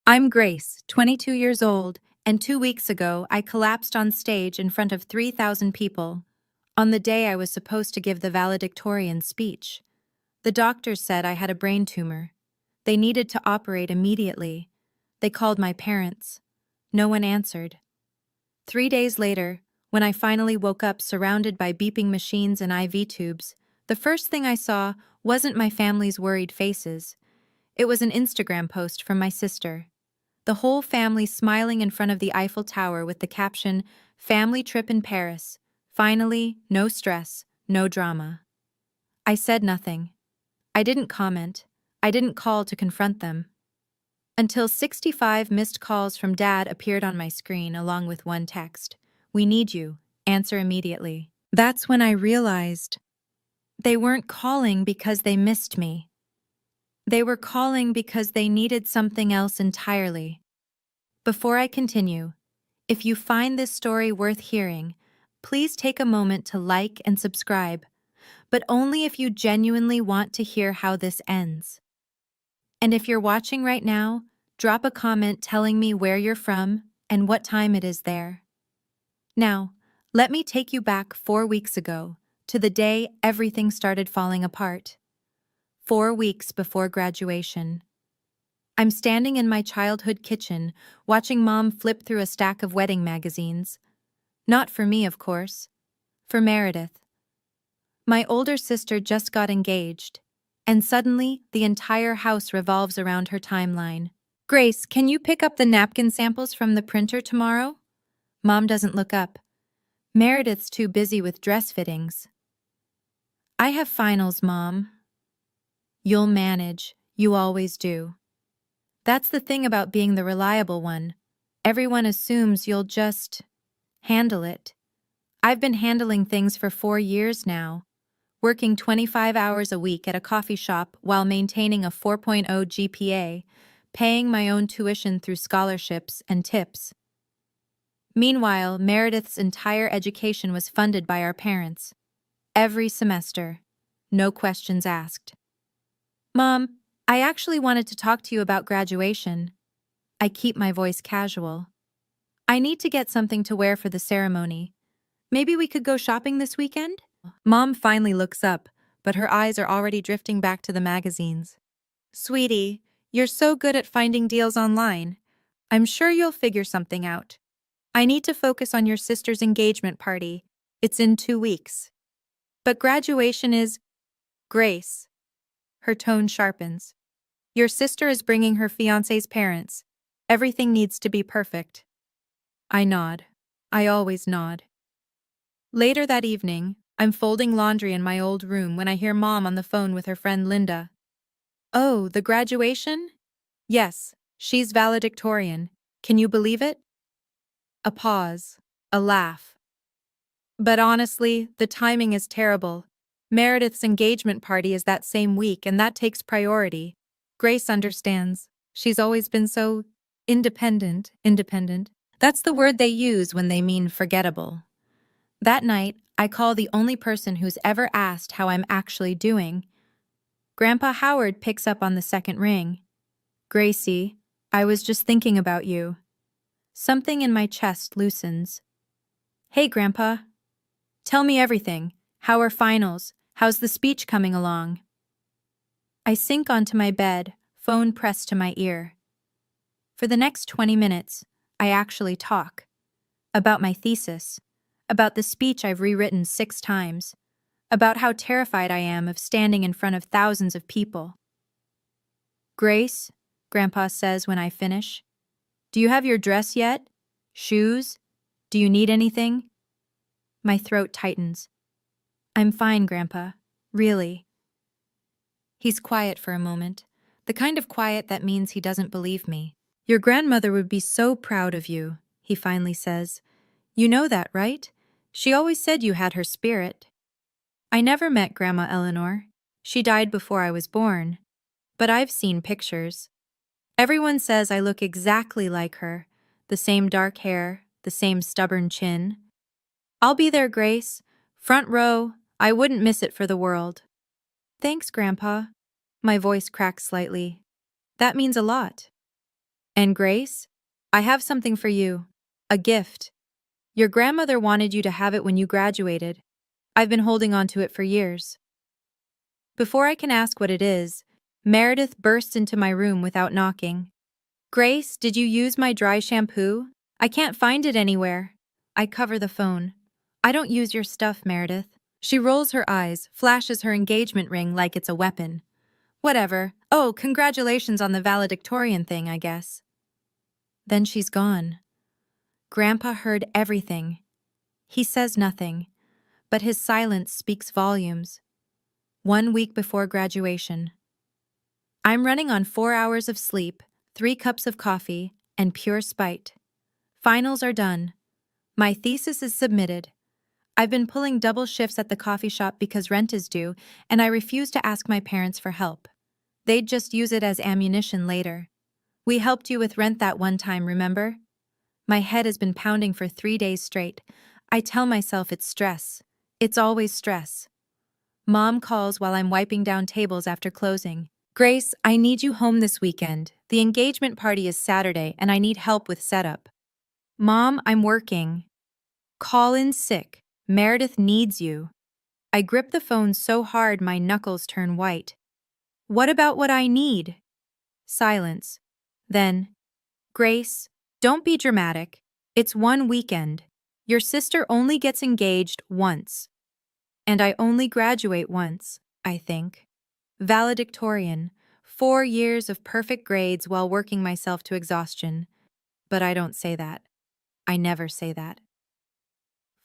I'm Grace, 22 years old, and 2 weeks ago I collapsed on stage in front of 3,000 people. On the day I was supposed to give the valedictorian speech. The doctors said I had a brain tumor. They needed to operate immediately. They called my parents. No one answered. 3 days later, when I finally woke up surrounded by beeping machines and IV tubes, the first thing I saw wasn't my family's worried faces. It was an Instagram post from my sister. The whole family smiling in front of the Eiffel Tower with the caption, "Family trip in Paris. Finally, no stress, no drama." I said nothing. I didn't comment. I didn't call to confront them. Until 65 missed calls from Dad appeared on my screen along with one text. "We need you. Answer immediately." That's when I realized they weren't calling because they missed me. They were calling because they needed something else entirely. Before I continue, if you find this story worth hearing, please take a moment to like and subscribe, but only if you genuinely want to hear how this ends. And if you're watching right now, drop a comment telling me where you're from and what time it is there. Now, let me take you back 4 weeks ago, to the day everything started falling apart. 4 weeks before graduation. I'm standing in my childhood kitchen, watching Mom flip through a stack of wedding magazines. Not for me, of course. For Meredith. My older sister just got engaged, and suddenly the entire house revolves around her timeline. "Grace, can you pick up the napkin samples from the printer tomorrow?" Mom doesn't look up. Meredith's too busy with dress fittings. "I have finals, Mom." "You'll manage. You always do." That's the thing about being the reliable one. Everyone assumes you'll just handle it. I've been handling things for 4 years now, working 25 hours a week at a coffee shop while maintaining a 4.0 GPA, paying my own tuition through scholarships and tips. Meanwhile, Meredith's entire education was funded by our parents. Every semester. No questions asked. "Mom, I actually wanted to talk to you about graduation." I keep my voice casual. "I need to get something to wear for the ceremony. Maybe we could go shopping this weekend?" Mom finally looks up, but her eyes are already drifting back to the magazines. "Sweetie, you're so good at finding deals online. I'm sure you'll figure something out. I need to focus on your sister's engagement party. It's in 2 weeks. But graduation is..." "Grace." Her tone sharpens. "Your sister is bringing her fiancé's parents. Everything needs to be perfect." I nod. I always nod. Later that evening, I'm folding laundry in my old room when I hear Mom on the phone with her friend Linda. "Oh, the graduation?" "Yes, she's valedictorian. Can you believe it?" A pause. A laugh. "But honestly, the timing is terrible. Meredith's engagement party is that same week, and that takes priority. Grace understands. She's always been so independent. Independent. That's the word they use when they mean forgettable." That night, I call the only person who's ever asked how I'm actually doing. Grandpa Howard picks up on the second ring. "Gracie, I was just thinking about you." Something in my chest loosens. "Hey, Grandpa. Tell me everything. How are finals? How's the speech coming along?" I sink onto my bed, phone pressed to my ear. For the next 20 minutes, I actually talk. About my thesis. About the speech I've rewritten 6 times. About how terrified I am of standing in front of thousands of people. "Grace," Grandpa says when I finish, "do you have your dress yet? Shoes? Do you need anything?" My throat tightens. "I'm fine, Grandpa. Really." He's quiet for a moment, the kind of quiet that means he doesn't believe me. "Your grandmother would be so proud of you," he finally says. "You know that, right? She always said you had her spirit." I never met Grandma Eleanor. She died before I was born. But I've seen pictures. Everyone says I look exactly like her. The same dark hair, the same stubborn chin. "I'll be there, Grace. Front row. I wouldn't miss it for the world." "Thanks, Grandpa." My voice cracks slightly. "That means a lot." And Grace, I have something for you. A gift. Your grandmother wanted you to have it when you graduated. I've been holding on to it for years. Before I can ask what it is, Meredith bursts into my room without knocking. Grace, did you use my dry shampoo? I can't find it anywhere. I cover the phone. I don't use your stuff, Meredith. She rolls her eyes, flashes her engagement ring like it's a weapon. Whatever. Oh, congratulations on the valedictorian thing, I guess. Then she's gone. Grandpa heard everything. He says nothing, but his silence speaks volumes. 1 week before graduation. I'm running on 4 hours of sleep, 3 cups of coffee, and pure spite. Finals are done. My thesis is submitted. I've been pulling double shifts at the coffee shop because rent is due, and I refuse to ask my parents for help. They'd just use it as ammunition later. We helped you with rent that one time, remember? My head has been pounding for 3 days straight. I tell myself it's stress. It's always stress. Mom calls while I'm wiping down tables after closing. Grace, I need you home this weekend. The engagement party is Saturday and I need help with setup. Mom, I'm working. Call in sick. Meredith needs you. I grip the phone so hard my knuckles turn white. What about what I need? Silence. Then, Grace, don't be dramatic. It's one weekend. Your sister only gets engaged once. And I only graduate once, I think. Valedictorian, 4 years of perfect grades while working myself to exhaustion. But I don't say that. I never say that.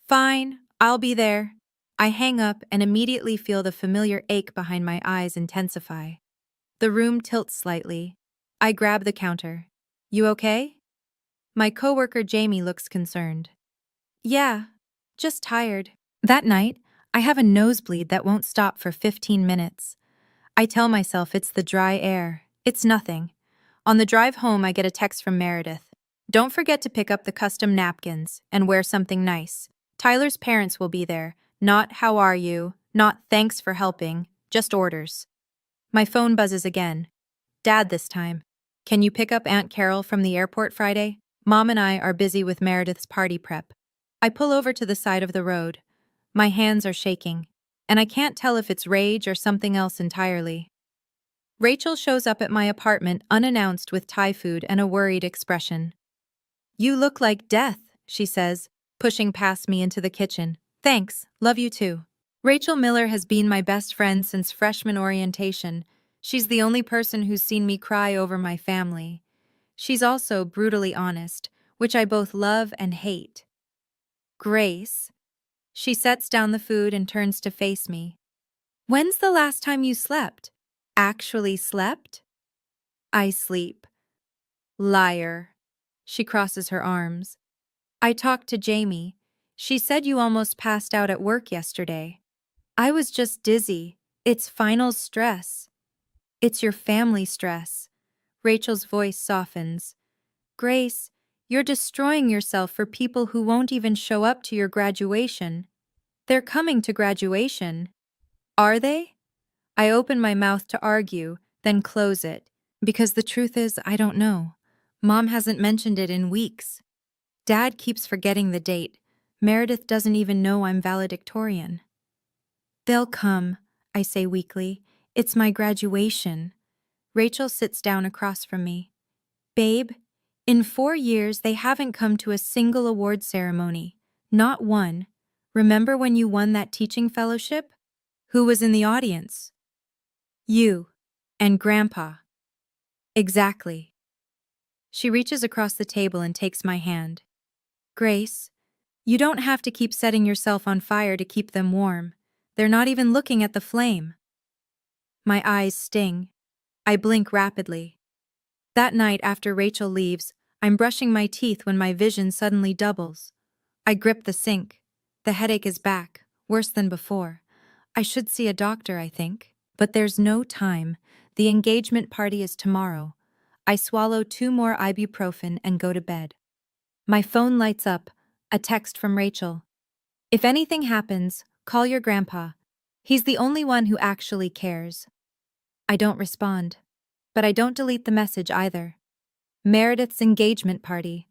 Fine, I'll be there. I hang up and immediately feel the familiar ache behind my eyes intensify. The room tilts slightly. I grab the counter. You okay? My coworker Jamie looks concerned. Yeah, just tired. That night, I have a nosebleed that won't stop for 15 minutes. I tell myself it's the dry air. It's nothing. On the drive home, I get a text from Meredith. Don't forget to pick up the custom napkins and wear something nice. Tyler's parents will be there. Not how are you, not thanks for helping, just orders. My phone buzzes again. Dad this time. Can you pick up Aunt Carol from the airport Friday? Mom and I are busy with Meredith's party prep. I pull over to the side of the road. My hands are shaking, and I can't tell if it's rage or something else entirely. Rachel shows up at my apartment unannounced with Thai food and a worried expression. You look like death, she says, pushing past me into the kitchen. Thanks, love you too. Rachel Miller has been my best friend since freshman orientation. She's the only person who's seen me cry over my family. She's also brutally honest, which I both love and hate. Grace. She sets down the food and turns to face me. When's the last time you slept? Actually slept? I sleep. Liar. She crosses her arms. I talked to Jamie. She said you almost passed out at work yesterday. I was just dizzy. It's finals stress. It's your family stress. Rachel's voice softens. Grace, you're destroying yourself for people who won't even show up to your graduation. They're coming to graduation. Are they? I open my mouth to argue, then close it, because the truth is I don't know. Mom hasn't mentioned it in weeks. Dad keeps forgetting the date. Meredith doesn't even know I'm valedictorian. They'll come, I say weakly. It's my graduation. Rachel sits down across from me. Babe, in 4 years they haven't come to a single award ceremony. Not one. Remember when you won that teaching fellowship? Who was in the audience? You. And Grandpa. Exactly. She reaches across the table and takes my hand. Grace, you don't have to keep setting yourself on fire to keep them warm. They're not even looking at the flame. My eyes sting. I blink rapidly. That night after Rachel leaves, I'm brushing my teeth when my vision suddenly doubles. I grip the sink. The headache is back, worse than before. I should see a doctor, I think. But there's no time. The engagement party is tomorrow. I swallow 2 more ibuprofen and go to bed. My phone lights up, a text from Rachel. If anything happens, call your grandpa. He's the only one who actually cares. I don't respond. But I don't delete the message either. Meredith's engagement party.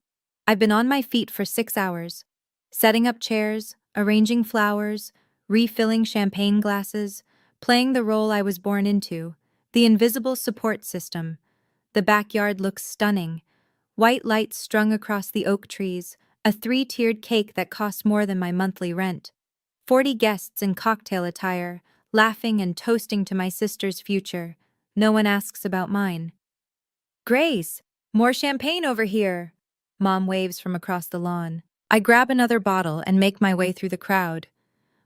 I've been on my feet for 6 hours, setting up chairs, arranging flowers, refilling champagne glasses, playing the role I was born into, the invisible support system. The backyard looks stunning. White lights strung across the oak trees, a three-tiered cake that cost more than my monthly rent. 40 guests in cocktail attire, laughing and toasting to my sister's future. No one asks about mine. Grace, more champagne over here. Mom waves from across the lawn. I grab another bottle and make my way through the crowd.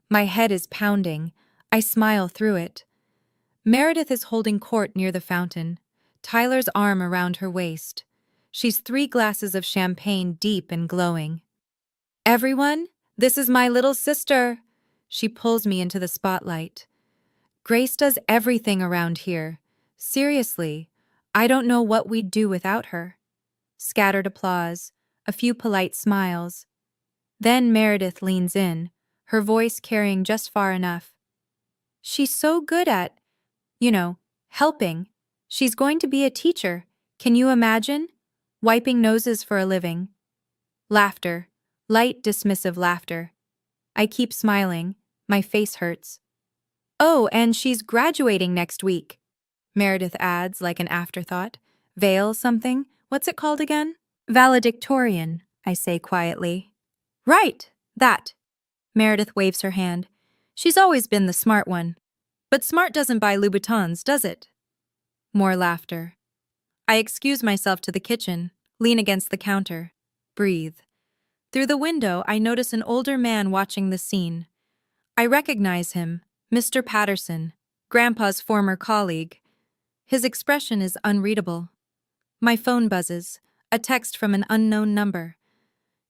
My head is pounding. I smile through it. Meredith is holding court near the fountain, Tyler's arm around her waist. She's 3 glasses of champagne deep and glowing. Everyone, this is my little sister. She pulls me into the spotlight. Grace does everything around here. Seriously, I don't know what we'd do without her. Scattered applause, a few polite smiles. Then Meredith leans in, her voice carrying just far enough. She's so good at, helping. She's going to be a teacher. Can you imagine? Wiping noses for a living. Laughter, light dismissive laughter. I keep smiling, my face hurts. Oh, and she's graduating next week. Meredith adds like an afterthought. Veil something? What's it called again? Valedictorian, I say quietly. Right, that. Meredith waves her hand. She's always been the smart one. But smart doesn't buy Louboutins, does it? More laughter. I excuse myself to the kitchen, lean against the counter, breathe. Through the window, I notice an older man watching the scene. I recognize him, Mr. Patterson, Grandpa's former colleague. His expression is unreadable. My phone buzzes, a text from an unknown number.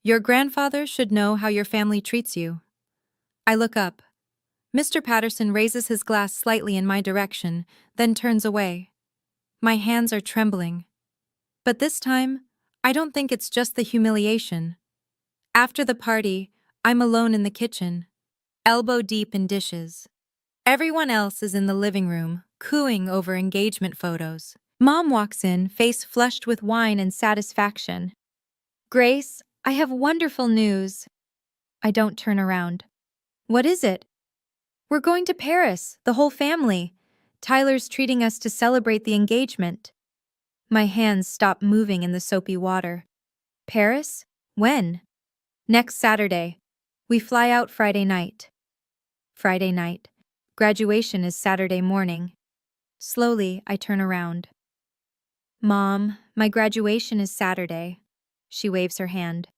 Your grandfather should know how your family treats you. I look up. Mr. Patterson raises his glass slightly in my direction, then turns away. My hands are trembling. But this time, I don't think it's just the humiliation. After the party, I'm alone in the kitchen, elbow deep in dishes. Everyone else is in the living room, cooing over engagement photos. Mom walks in, face flushed with wine and satisfaction. Grace, I have wonderful news. I don't turn around. What is it? We're going to Paris, the whole family. Tyler's treating us to celebrate the engagement. My hands stop moving in the soapy water. Paris? When? Next Saturday. We fly out Friday night. Friday night. Graduation is Saturday morning. Slowly, I turn around. Mom, my graduation is Saturday. She waves her hand.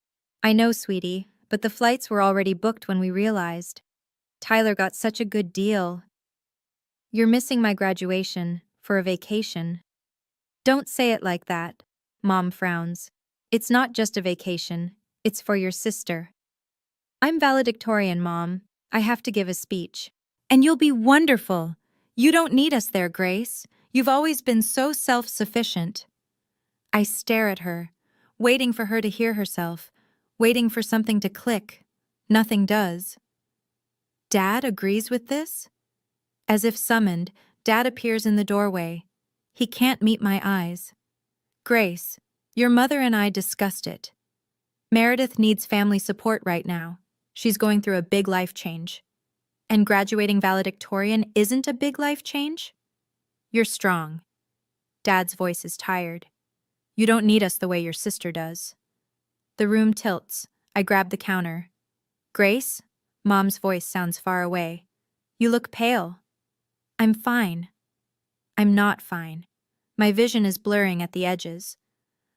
I know, sweetie, but the flights were already booked when we realized. Tyler got such a good deal. You're missing my graduation for a vacation. Don't say it like that. Mom frowns. It's not just a vacation. It's for your sister. I'm valedictorian, Mom. I have to give a speech. And you'll be wonderful. You don't need us there, Grace. You've always been so self-sufficient. I stare at her, waiting for her to hear herself, waiting for something to click. Nothing does. Dad agrees with this? As if summoned, Dad appears in the doorway. He can't meet my eyes. Grace, your mother and I discussed it. Meredith needs family support right now. She's going through a big life change. And graduating valedictorian isn't a big life change? You're strong. Dad's voice is tired. You don't need us the way your sister does. The room tilts. I grab the counter. Grace? Mom's voice sounds far away. You look pale. I'm fine. I'm not fine. My vision is blurring at the edges.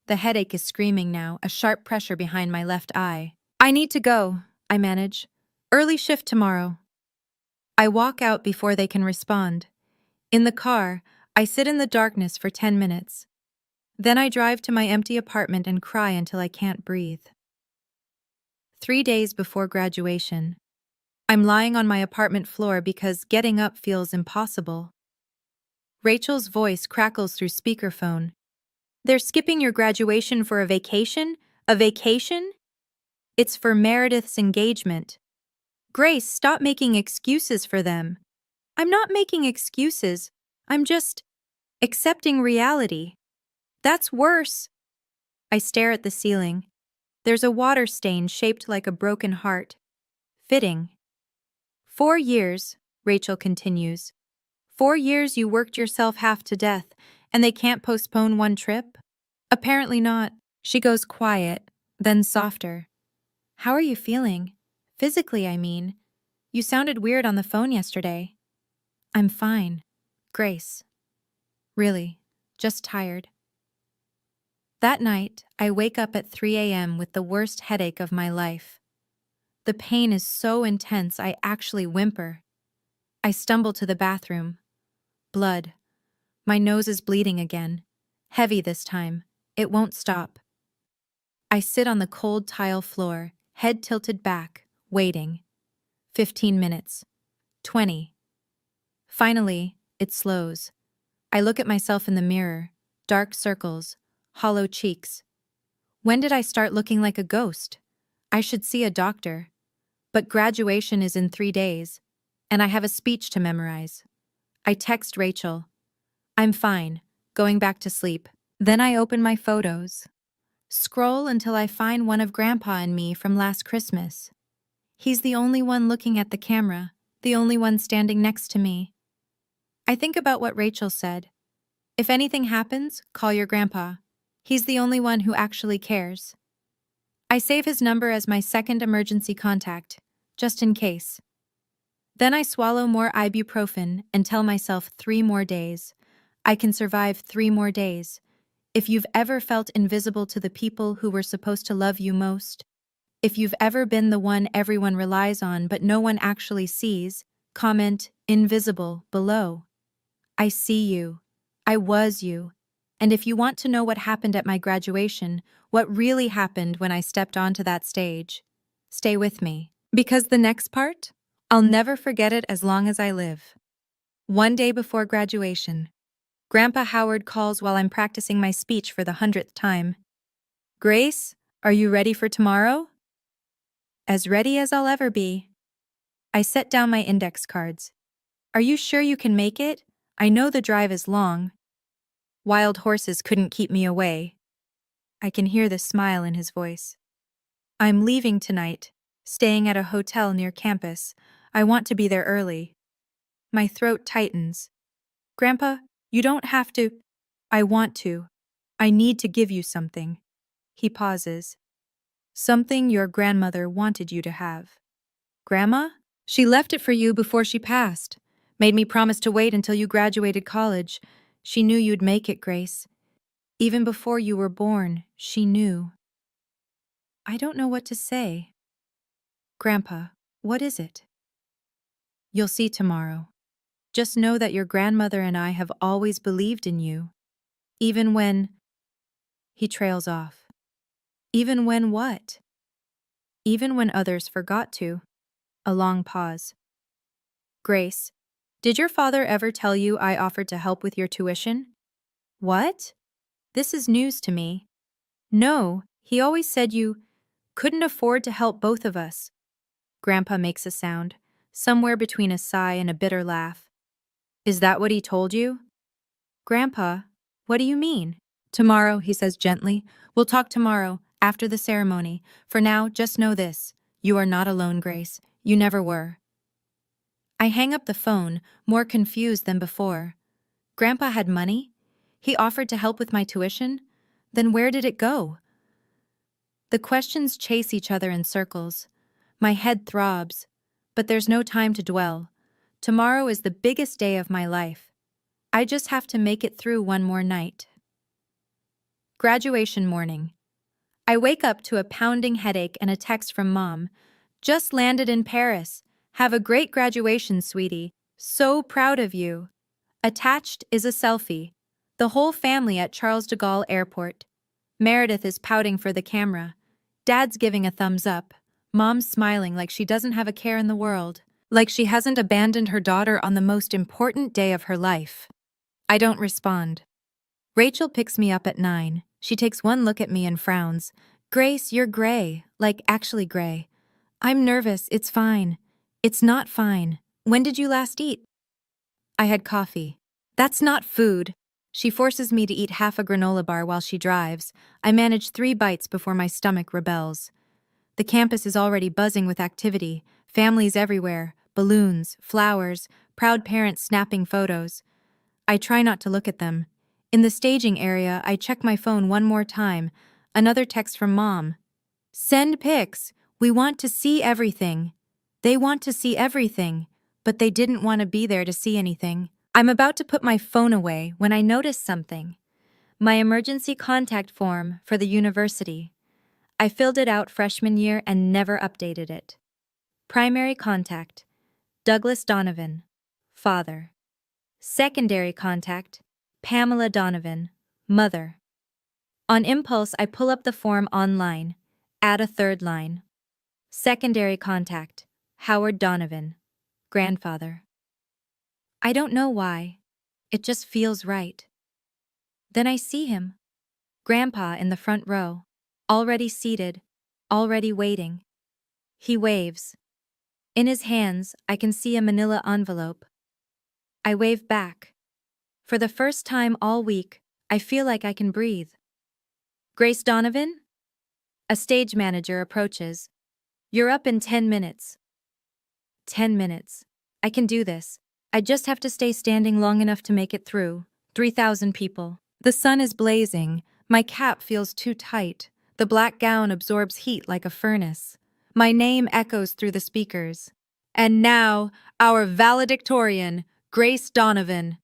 The headache is screaming now, a sharp pressure behind my left eye. I need to go, I manage. Early shift tomorrow. I walk out before they can respond. In the car, I sit in the darkness for 10 minutes. Then I drive to my empty apartment and cry until I can't breathe. 3 days before graduation. I'm lying on my apartment floor because getting up feels impossible. Rachel's voice crackles through speakerphone. They're skipping your graduation for a vacation? A vacation? It's for Meredith's engagement. Grace, stop making excuses for them. I'm not making excuses. I'm just accepting reality. That's worse. I stare at the ceiling. There's a water stain shaped like a broken heart. Fitting. 4 years, Rachel continues. 4 years you worked yourself half to death, and they can't postpone one trip? Apparently not. She goes quiet, then softer. How are you feeling? Physically, I mean. You sounded weird on the phone yesterday. I'm fine. Grace. Really, just tired. That night, I wake up at 3 a.m. with the worst headache of my life. The pain is so intense I actually whimper. I stumble to the bathroom. Blood. My nose is bleeding again. Heavy this time. It won't stop. I sit on the cold tile floor, head tilted back, waiting. 15 minutes. 20. Finally, it slows. I look at myself in the mirror. Dark circles. Hollow cheeks. When did I start looking like a ghost? I should see a doctor. But graduation is in 3 days, and I have a speech to memorize. I text Rachel. I'm fine, going back to sleep. Then I open my photos. Scroll until I find one of Grandpa and me from last Christmas. He's the only one looking at the camera, the only one standing next to me. I think about what Rachel said. If anything happens, call your grandpa. He's the only one who actually cares. I save his number as my second emergency contact, just in case. Then I swallow more ibuprofen and tell myself 3 more days. I can survive 3 more days. If you've ever felt invisible to the people who were supposed to love you most, if you've ever been the one everyone relies on but no one actually sees, comment invisible below. I see you. I was you. And if you want to know what happened at my graduation, what really happened when I stepped onto that stage, stay with me. Because the next part, I'll never forget it as long as I live. One day before graduation, Grandpa Howard calls while I'm practicing my speech for the 100th time. Grace, are you ready for tomorrow? As ready as I'll ever be. I set down my index cards. Are you sure you can make it? I know the drive is long. Wild horses couldn't keep me away. I can hear the smile in his voice. I'm leaving tonight, staying at a hotel near campus. I want to be there early. My throat tightens. Grandpa, you don't have to. I want to. I need to give you something. He pauses. Something your grandmother wanted you to have. Grandma? She left it for you before she passed. Made me promise to wait until you graduated college. She knew you'd make it, Grace. Even before you were born, she knew. I don't know what to say. Grandpa, what is it? You'll see tomorrow. Just know that your grandmother and I have always believed in you. Even when... He trails off. Even when what? Even when others forgot to. A long pause. Grace, did your father ever tell you I offered to help with your tuition? What? This is news to me. No, he always said you couldn't afford to help both of us. Grandpa makes a sound, somewhere between a sigh and a bitter laugh. Is that what he told you? Grandpa, what do you mean? Tomorrow, he says gently. We'll talk tomorrow, after the ceremony. For now, just know this. You are not alone, Grace. You never were. I hang up the phone, more confused than before. Grandpa had money? He offered to help with my tuition? Then where did it go? The questions chase each other in circles. My head throbs. But there's no time to dwell. Tomorrow is the biggest day of my life. I just have to make it through one more night. Graduation morning. I wake up to a pounding headache and a text from Mom. Just landed in Paris. Have a great graduation, sweetie. So proud of you. Attached is a selfie. The whole family at Charles de Gaulle Airport. Meredith is pouting for the camera. Dad's giving a thumbs up. Mom's smiling like she doesn't have a care in the world. Like she hasn't abandoned her daughter on the most important day of her life. I don't respond. Rachel picks me up at 9. She takes one look at me and frowns. Grace, you're gray. Like actually gray. I'm nervous. It's fine. It's not fine. When did you last eat? I had coffee. That's not food. She forces me to eat half a granola bar while she drives. I manage 3 bites before my stomach rebels. The campus is already buzzing with activity, families everywhere, balloons, flowers, proud parents snapping photos. I try not to look at them. In the staging area, I check my phone one more time. Another text from Mom. Send pics. We want to see everything. They want to see everything, but they didn't want to be there to see anything. I'm about to put my phone away when I notice something. My emergency contact form for the university. I filled it out freshman year and never updated it. Primary contact, Douglas Donovan, father. Secondary contact, Pamela Donovan, mother. On impulse, I pull up the form online, add a third line. Secondary contact, Howard Donovan, grandfather. I don't know why. It just feels right. Then I see him. Grandpa in the front row, already seated, already waiting. He waves. In his hands, I can see a manila envelope. I wave back. For the first time all week, I feel like I can breathe. Grace Donovan? A stage manager approaches. You're up in 10 minutes. 10 minutes. I can do this. I just have to stay standing long enough to make it through. 3,000 people. The sun is blazing. My cap feels too tight. The black gown absorbs heat like a furnace. My name echoes through the speakers. And now, our valedictorian, Grace Donovan.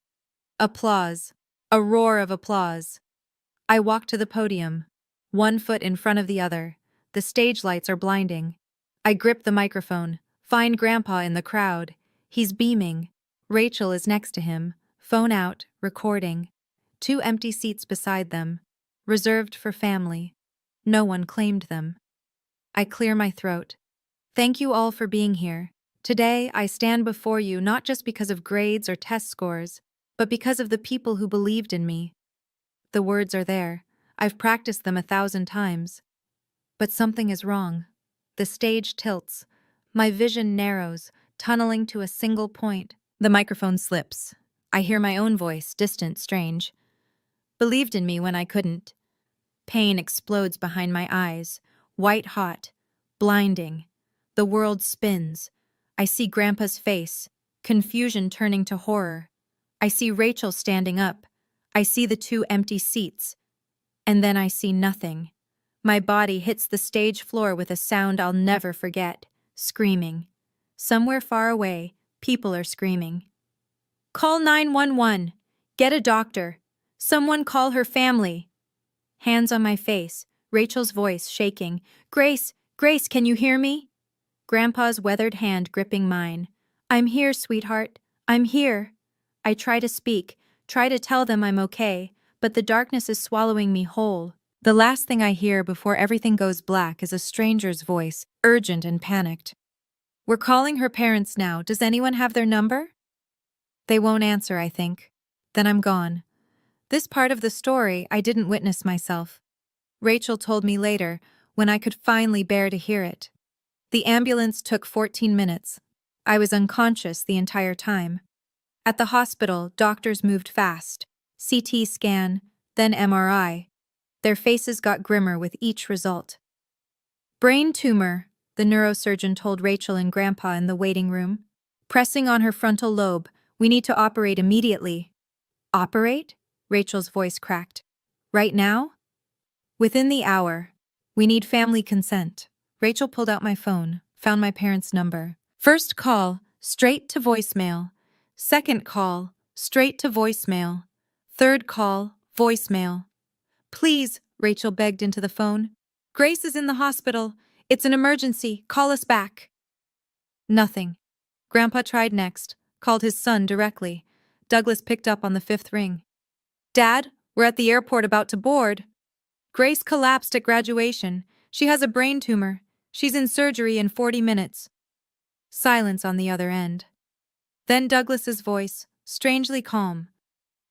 Applause. A roar of applause. I walk to the podium, one foot in front of the other. The stage lights are blinding. I grip the microphone, find Grandpa in the crowd. He's beaming. Rachel is next to him, phone out, recording. 2 empty seats beside them, reserved for family. No one claimed them. I clear my throat. Thank you all for being here. Today, I stand before you not just because of grades or test scores, but because of the people who believed in me. The words are there. I've practiced them 1,000 times. But something is wrong. The stage tilts. My vision narrows, tunneling to a single point. The microphone slips. I hear my own voice, distant, strange. Believed in me when I couldn't. Pain explodes behind my eyes, white hot, blinding. The world spins. I see Grandpa's face, confusion turning to horror. I see Rachel standing up. I see the 2 empty seats. And then I see nothing. My body hits the stage floor with a sound I'll never forget, screaming. Somewhere far away, people are screaming. Call 911. Get a doctor. Someone call her family. Hands on my face, Rachel's voice shaking. Grace, Grace, can you hear me? Grandpa's weathered hand gripping mine. I'm here, sweetheart. I'm here. I try to speak, try to tell them I'm okay, but the darkness is swallowing me whole. The last thing I hear before everything goes black is a stranger's voice, urgent and panicked. We're calling her parents now. Does anyone have their number? They won't answer, I think. Then I'm gone. This part of the story I didn't witness myself. Rachel told me later, when I could finally bear to hear it. The ambulance took 14 minutes. I was unconscious the entire time. At the hospital, doctors moved fast. CT scan, then MRI. Their faces got grimmer with each result. Brain tumor, the neurosurgeon told Rachel and Grandpa in the waiting room. Pressing on her frontal lobe, we need to operate immediately. Operate? Rachel's voice cracked. Right now? Within the hour. We need family consent. Rachel pulled out my phone, found my parents' number. First call, straight to voicemail. Second call, straight to voicemail. Third call, voicemail. Please, Rachel begged into the phone. Grace is in the hospital. It's an emergency. Call us back. Nothing. Grandpa tried next, called his son directly. Douglas picked up on the 5th ring. Dad, we're at the airport about to board. Grace collapsed at graduation. She has a brain tumor. She's in surgery in 40 minutes. Silence on the other end. Then Douglas's voice, strangely calm.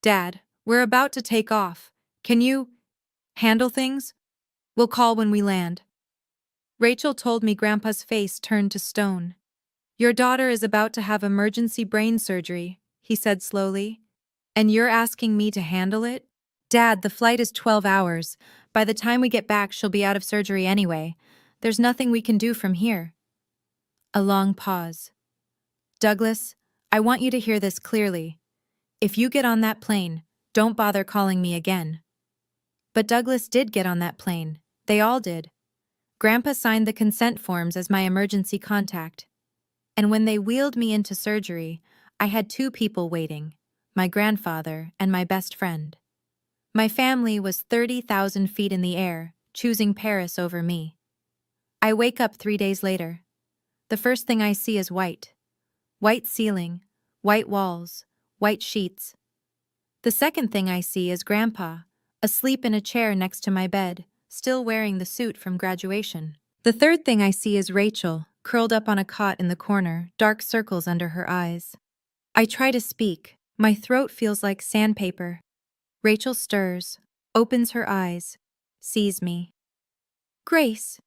Dad, we're about to take off. Can you handle things? We'll call when we land. Rachel told me Grandpa's face turned to stone. Your daughter is about to have emergency brain surgery, he said slowly. And you're asking me to handle it? Dad, the flight is 12 hours. By the time we get back, she'll be out of surgery anyway. There's nothing we can do from here. A long pause. Douglas, I want you to hear this clearly. If you get on that plane, don't bother calling me again. But Douglas did get on that plane. They all did. Grandpa signed the consent forms as my emergency contact. And when they wheeled me into surgery, I had two people waiting, my grandfather and my best friend. My family was 30,000 feet in the air, choosing Paris over me. I wake up 3 days later. The first thing I see is white. White ceiling, white walls, white sheets. The second thing I see is Grandpa, asleep in a chair next to my bed, still wearing the suit from graduation. The third thing I see is Rachel, curled up on a cot in the corner, dark circles under her eyes. I try to speak. My throat feels like sandpaper. Rachel stirs, opens her eyes, sees me. Grace.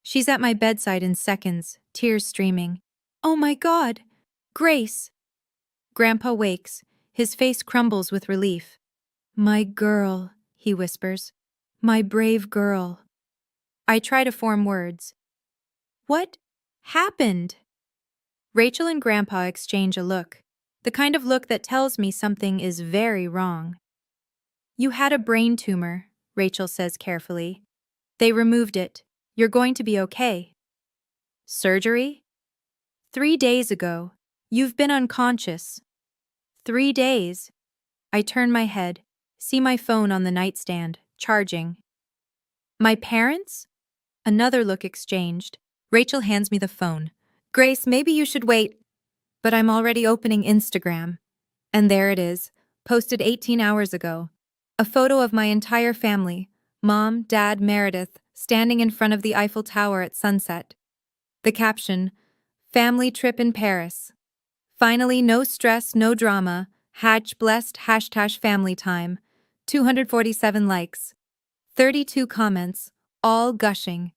She's at my bedside in seconds, tears streaming. Oh my God! Grace! Grandpa wakes, his face crumbles with relief. My girl, he whispers. My brave girl. I try to form words. What happened? Rachel and Grandpa exchange a look, the kind of look that tells me something is very wrong. You had a brain tumor, Rachel says carefully. They removed it. You're going to be okay. Surgery? 3 days ago. You've been unconscious. 3 days. I turn my head, see my phone on the nightstand, charging. My parents? Another look exchanged. Rachel hands me the phone. Grace, maybe you should wait. But I'm already opening Instagram. And there it is, posted 18 hours ago. A photo of my entire family, Mom, Dad, Meredith, standing in front of the Eiffel Tower at sunset. The caption, Family trip in Paris. Finally, no stress, no drama. Blessed hashtag family time. 247 likes. 32 comments, all gushing.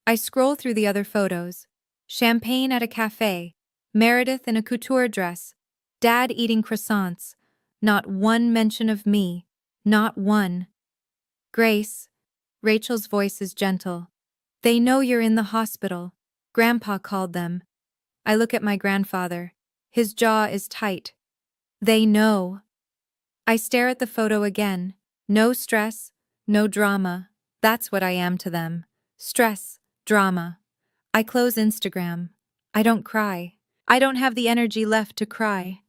I scroll through the other photos. Champagne at a cafe. Meredith in a couture dress. Dad eating croissants. Not one mention of me. Not one. Grace. Rachel's voice is gentle. They know you're in the hospital. Grandpa called them. I look at my grandfather. His jaw is tight. They know. I stare at the photo again. No stress, no drama. That's what I am to them. Stress, drama. I close Instagram. I don't cry. I don't have the energy left to cry.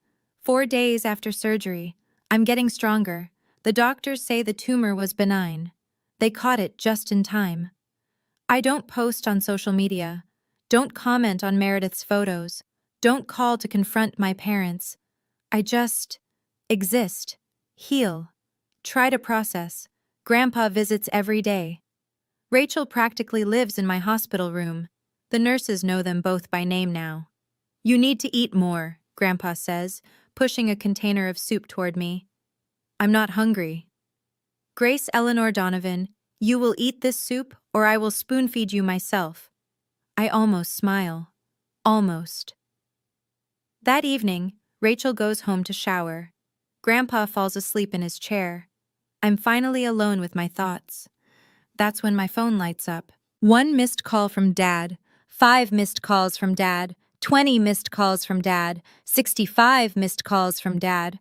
4 days after surgery, I'm getting stronger. The doctors say the tumor was benign. They caught it just in time. I don't post on social media. Don't comment on Meredith's photos. Don't call to confront my parents. I just exist, heal, try to process. Grandpa visits every day. Rachel practically lives in my hospital room. The nurses know them both by name now. You need to eat more, Grandpa says, pushing a container of soup toward me. I'm not hungry. Grace Eleanor Donovan, you will eat this soup or I will spoon-feed you myself. I almost smile. Almost. That evening, Rachel goes home to shower. Grandpa falls asleep in his chair. I'm finally alone with my thoughts. That's when my phone lights up. 1 missed call from Dad, 5 missed calls from Dad, 20 missed calls from Dad, 65 missed calls from Dad.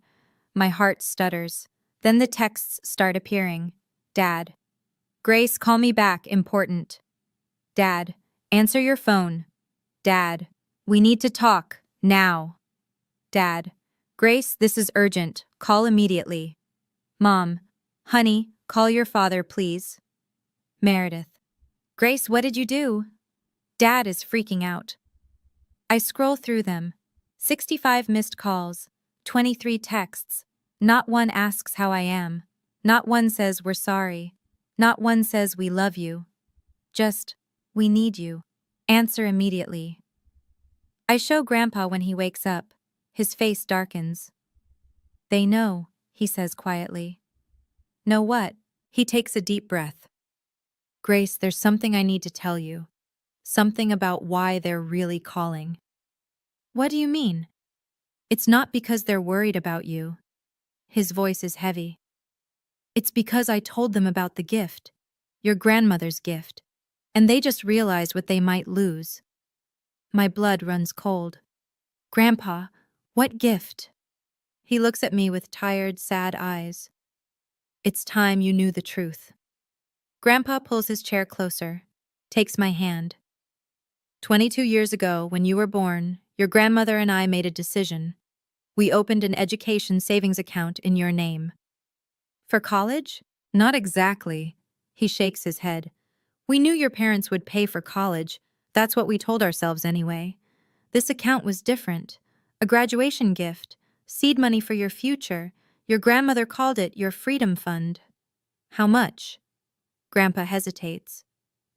My heart stutters. Then the texts start appearing. Dad. Grace, call me back, important. Dad. Answer your phone. Dad. We need to talk, now. Dad. Grace, this is urgent. Call immediately. Mom. Honey, call your father, please. Meredith. Grace, what did you do? Dad is freaking out. I scroll through them. 65 missed calls. 23 texts. Not one asks how I am. Not one says we're sorry. Not one says we love you. Just, we need you. Answer immediately. I show Grandpa when he wakes up. His face darkens. They know, he says quietly. Know what? He takes a deep breath. Grace, there's something I need to tell you. Something about why they're really calling. What do you mean? It's not because they're worried about you. His voice is heavy. It's because I told them about the gift, your grandmother's gift, and they just realized what they might lose. My blood runs cold. Grandpa, what gift? He looks at me with tired, sad eyes. It's time you knew the truth. Grandpa pulls his chair closer, takes my hand. 22 years ago, when you were born, your grandmother and I made a decision. We opened an education savings account in your name. For college? Not exactly. He shakes his head. We knew your parents would pay for college. That's what we told ourselves anyway. This account was different. A graduation gift, seed money for your future. Your grandmother called it your freedom fund. How much? Grandpa hesitates.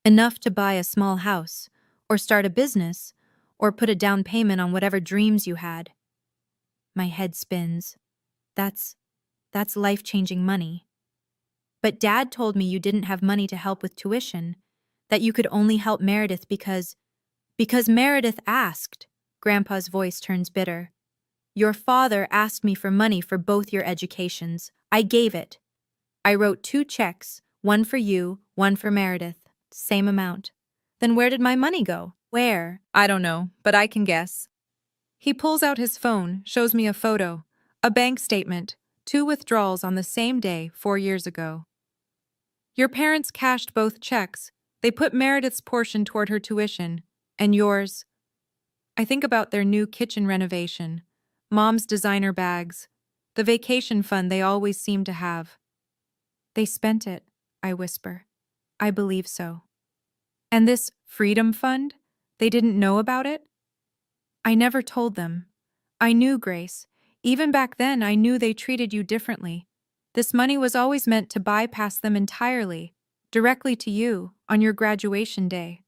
Enough to buy a small house, or start a business, or put a down payment on whatever dreams you had. My head spins. That's life-changing money. But Dad told me you didn't have money to help with tuition, that you could only help Meredith because Meredith asked. Grandpa's voice turns bitter. Your father asked me for money for both your educations. I gave it. I wrote 2 checks, one for you, one for Meredith. Same amount. Then where did my money go? Where? I don't know, but I can guess. He pulls out his phone, shows me a photo, a bank statement, 2 withdrawals on the same day 4 years ago. Your parents cashed both checks. They put Meredith's portion toward her tuition, and yours. I think about their new kitchen renovation, Mom's designer bags, the vacation fund they always seem to have. They spent it, I whisper. I believe so. And this freedom fund? They didn't know about it? I never told them. I knew, Grace. Even back then, I knew they treated you differently. This money was always meant to bypass them entirely, directly to you, on your graduation day.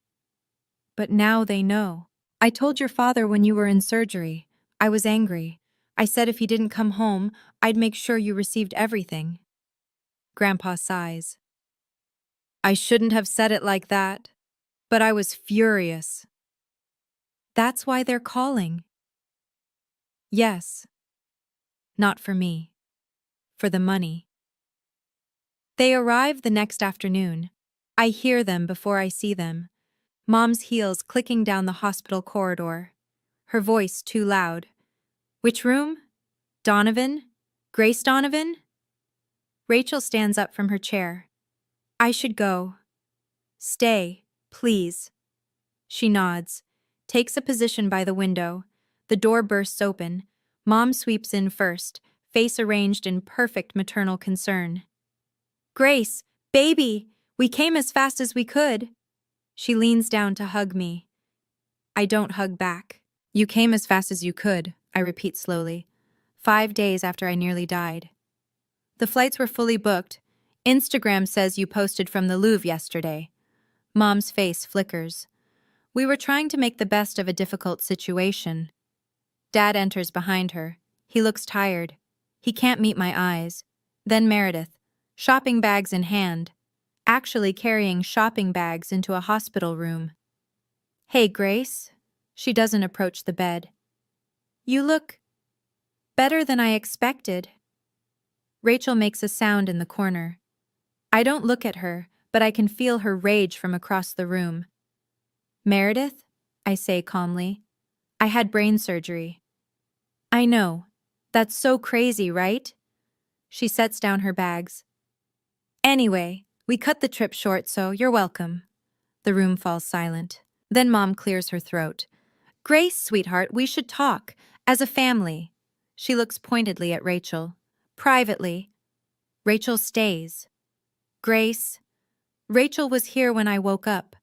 But now they know. I told your father when you were in surgery. I was angry. I said if he didn't come home, I'd make sure you received everything. Grandpa sighs. I shouldn't have said it like that, but I was furious. That's why they're calling. Yes. Not for me. For the money. They arrive the next afternoon. I hear them before I see them. Mom's heels clicking down the hospital corridor. Her voice too loud. Which room? Donovan? Grace Donovan? Rachel stands up from her chair. I should go. Stay, please. She nods, takes a position by the window. The door bursts open. Mom sweeps in first, face arranged in perfect maternal concern. Grace, baby, we came as fast as we could. She leans down to hug me. I don't hug back. You came as fast as you could, I repeat slowly. 5 days after I nearly died. The flights were fully booked. Instagram says you posted from the Louvre yesterday. Mom's face flickers. We were trying to make the best of a difficult situation. Dad enters behind her. He looks tired. He can't meet my eyes. Then Meredith, shopping bags in hand, actually carrying shopping bags into a hospital room. Hey, Grace. She doesn't approach the bed. You look better than I expected. Rachel makes a sound in the corner. I don't look at her, but I can feel her rage from across the room. Meredith, I say calmly. I had brain surgery. I know. That's so crazy, right? She sets down her bags. Anyway, we cut the trip short, so you're welcome. The room falls silent. Then Mom clears her throat. Grace, sweetheart, we should talk. As a family. She looks pointedly at Rachel. Privately. Rachel stays. Grace. Rachel was here when I woke up.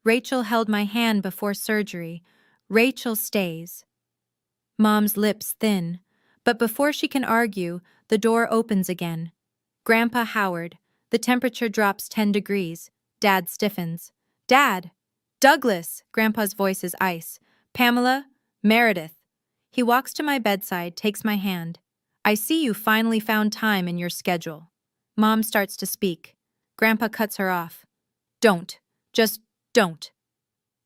Rachel held my hand before surgery. Rachel stays. Mom's lips thin, but before she can argue, the door opens again. Grandpa Howard. The temperature drops 10 degrees. Dad stiffens. Dad! Douglas! Grandpa's voice is ice. Pamela? Meredith. He walks to my bedside, takes my hand. I see you finally found time in your schedule. Mom starts to speak. Grandpa cuts her off. Don't. Just don't.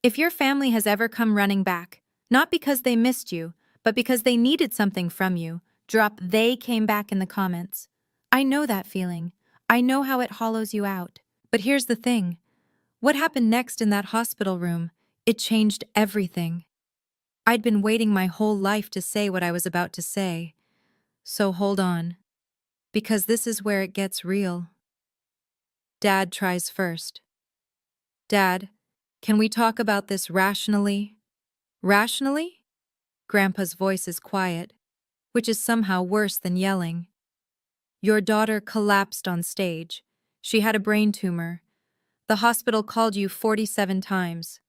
If your family has ever come running back, not because they missed you, but because they needed something from you, Drop "they" came back in the comments. I know that feeling. I know how it hollows you out. But here's the thing. What happened next in that hospital room? It changed everything. I'd been waiting my whole life to say what I was about to say. So hold on. Because this is where it gets real. Dad tries first. Dad, can we talk about this rationally? Rationally? Grandpa's voice is quiet, which is somehow worse than yelling. Your daughter collapsed on stage. She had a brain tumor. The hospital called you 47 times.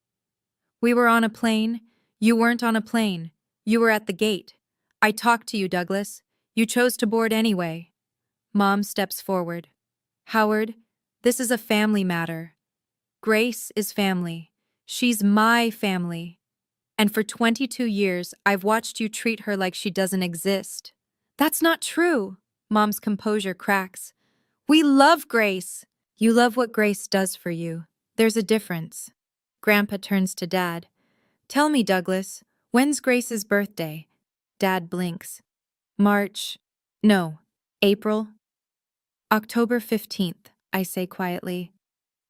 We were on a plane. You weren't on a plane. You were at the gate. I talked to you, Douglas. You chose to board anyway. Mom steps forward. Howard, this is a family matter. Grace is family. She's my family. And for 22 years, I've watched you treat her like she doesn't exist. That's not true. Mom's composure cracks. We love Grace. You love what Grace does for you. There's a difference. Grandpa turns to Dad. Tell me, Douglas, when's Grace's birthday? Dad blinks. March. No, April. October 15th, I say quietly.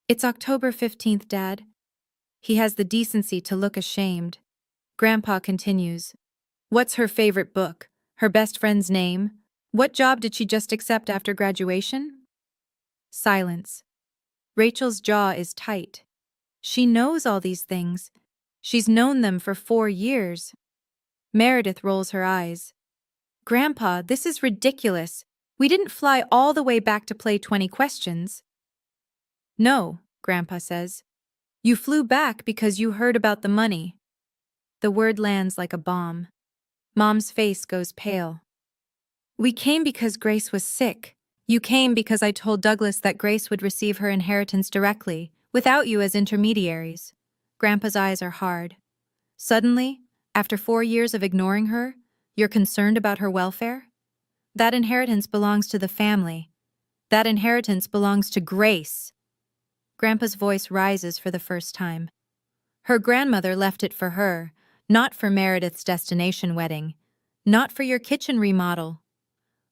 It's October 15th, Dad. He has the decency to look ashamed. Grandpa continues. What's her favorite book? Her best friend's name? What job did she just accept after graduation? Silence. Rachel's jaw is tight. She knows all these things. She's known them for 4 years. Meredith rolls her eyes. Grandpa, this is ridiculous. We didn't fly all the way back to play 20 questions. No, Grandpa says. You flew back because you heard about the money. The word lands like a bomb. Mom's face goes pale. We came because Grace was sick. You came because I told Douglas that Grace would receive her inheritance directly, without you as intermediaries. Grandpa's eyes are hard. Suddenly, after 4 years of ignoring her, you're concerned about her welfare? That inheritance belongs to the family. That inheritance belongs to Grace. Grandpa's voice rises for the first time. Her grandmother left it for her, not for Meredith's destination wedding, not for your kitchen remodel.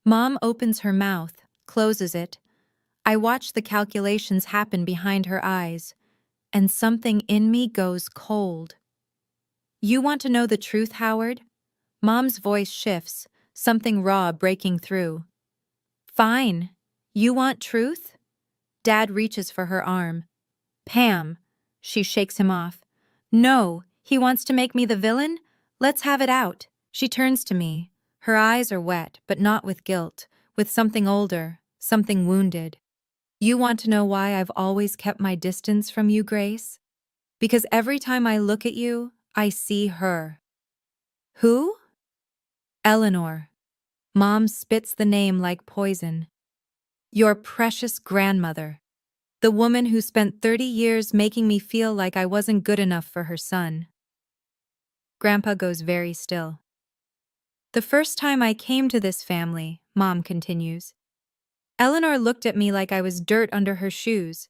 Mom opens her mouth, closes it. I watch the calculations happen behind her eyes, and something in me goes cold. You want to know the truth, Howard? Mom's voice shifts, something raw breaking through. Fine. You want truth? Dad reaches for her arm. Pam. She shakes him off. No, he wants to make me the villain? Let's have it out. She turns to me. Her eyes are wet, but not with guilt, with something older, something wounded. You want to know why I've always kept my distance from you, Grace? Because every time I look at you, I see her. Who? Eleanor. Mom spits the name like poison. Your precious grandmother. The woman who spent 30 years making me feel like I wasn't good enough for her son. Grandpa goes very still. The first time I came to this family, Mom continues, Eleanor looked at me like I was dirt under her shoes.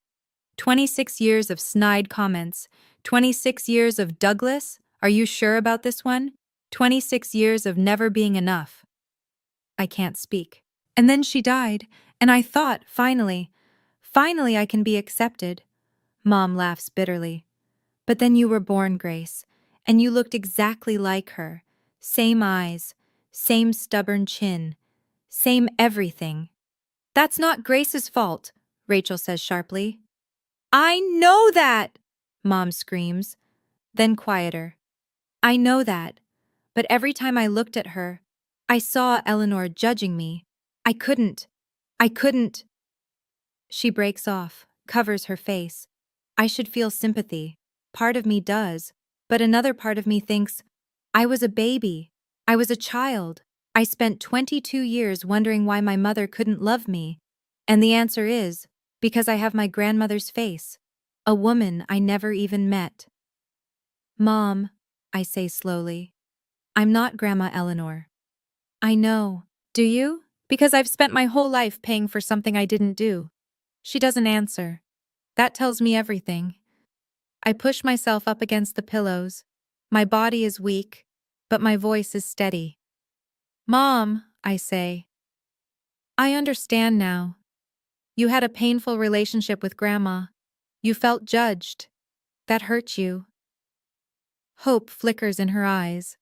26 years of snide comments. 26 years of Douglas, are you sure about this one? 26 years of never being enough. I can't speak. And then she died, and I thought, finally I can be accepted. Mom laughs bitterly. But then you were born, Grace, and you looked exactly like her. Same eyes, same stubborn chin, same everything. That's not Grace's fault, Rachel says sharply. I know that, Mom screams, then quieter. I know that, but every time I looked at her, I saw Eleanor judging me. I couldn't. She breaks off, covers her face. I should feel sympathy. Part of me does, but another part of me thinks, I was a baby. I was a child. I spent 22 years wondering why my mother couldn't love me. And the answer is, because I have my grandmother's face. A woman I never even met. Mom, I say slowly, I'm not Grandma Eleanor. I know. Do you? Because I've spent my whole life paying for something I didn't do. She doesn't answer. That tells me everything. I push myself up against the pillows. My body is weak, but my voice is steady. Mom, I say. I understand now. You had a painful relationship with Grandma. You felt judged. That hurt you. Hope flickers in her eyes.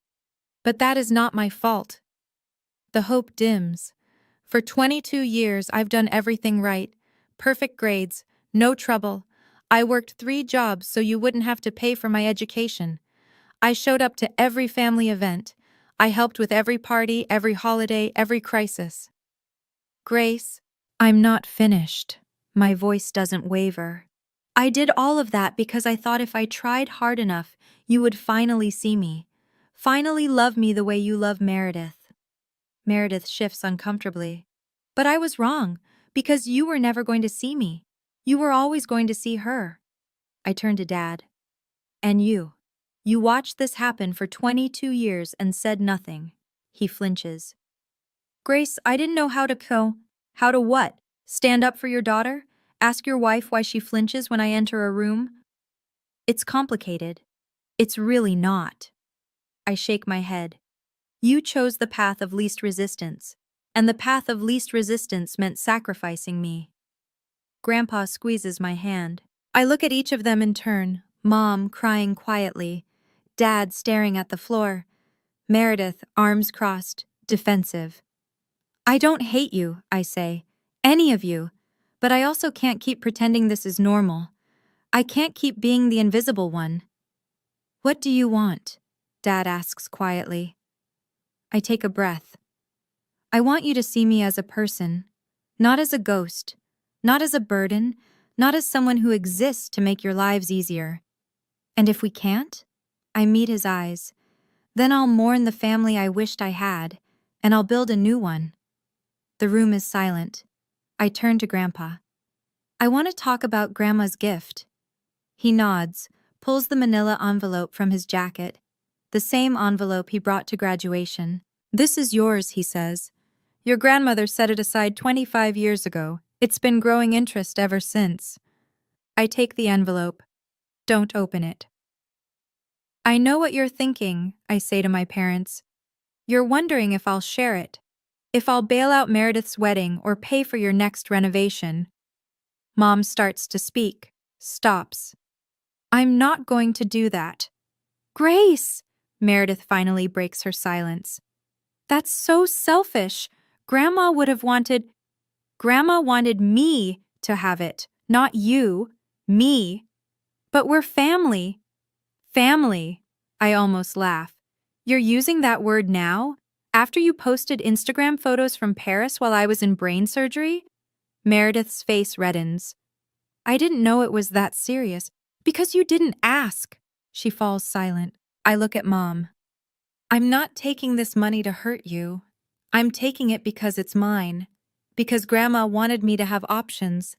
But that is not my fault. The hope dims. For 22 years, I've done everything right. Perfect grades, no trouble. I worked 3 jobs so you wouldn't have to pay for my education. I showed up to every family event. I helped with every party, every holiday, every crisis. Grace, I'm not finished. My voice doesn't waver. I did all of that because I thought if I tried hard enough, you would finally see me. Finally love me the way you love Meredith. Meredith shifts uncomfortably. But I was wrong, because you were never going to see me. You were always going to see her. I turn to Dad. And you. You watched this happen for 22 years and said nothing. He flinches. Grace, I didn't know how to go. How to what? Stand up for your daughter? Ask your wife why she flinches when I enter a room? It's complicated. It's really not. I shake my head. You chose the path of least resistance, and the path of least resistance meant sacrificing me. Grandpa squeezes my hand. I look at each of them in turn, Mom crying quietly, Dad staring at the floor, Meredith, arms crossed, defensive. I don't hate you, I say, any of you, but I also can't keep pretending this is normal. I can't keep being the invisible one. What do you want? Dad asks quietly. I take a breath. I want you to see me as a person, not as a ghost, not as a burden, not as someone who exists to make your lives easier. And if we can't? I meet his eyes. Then I'll mourn the family I wished I had, and I'll build a new one. The room is silent. I turn to Grandpa. I want to talk about Grandma's gift. He nods, pulls the manila envelope from his jacket, the same envelope he brought to graduation. This is yours, he says. Your grandmother set it aside 25 years ago. It's been growing interest ever since. I take the envelope. Don't open it. I know what you're thinking, I say to my parents. You're wondering if I'll share it, if I'll bail out Meredith's wedding or pay for your next renovation. Mom starts to speak, stops. I'm not going to do that. Grace! Meredith finally breaks her silence. That's so selfish. Grandma wanted me to have it, not you, me. But we're family. Family. I almost laugh. You're using that word now? After you posted Instagram photos from Paris while I was in brain surgery? Meredith's face reddens. I didn't know it was that serious. Because you didn't ask. She falls silent. I look at Mom. I'm not taking this money to hurt you. I'm taking it because it's mine. Because Grandma wanted me to have options,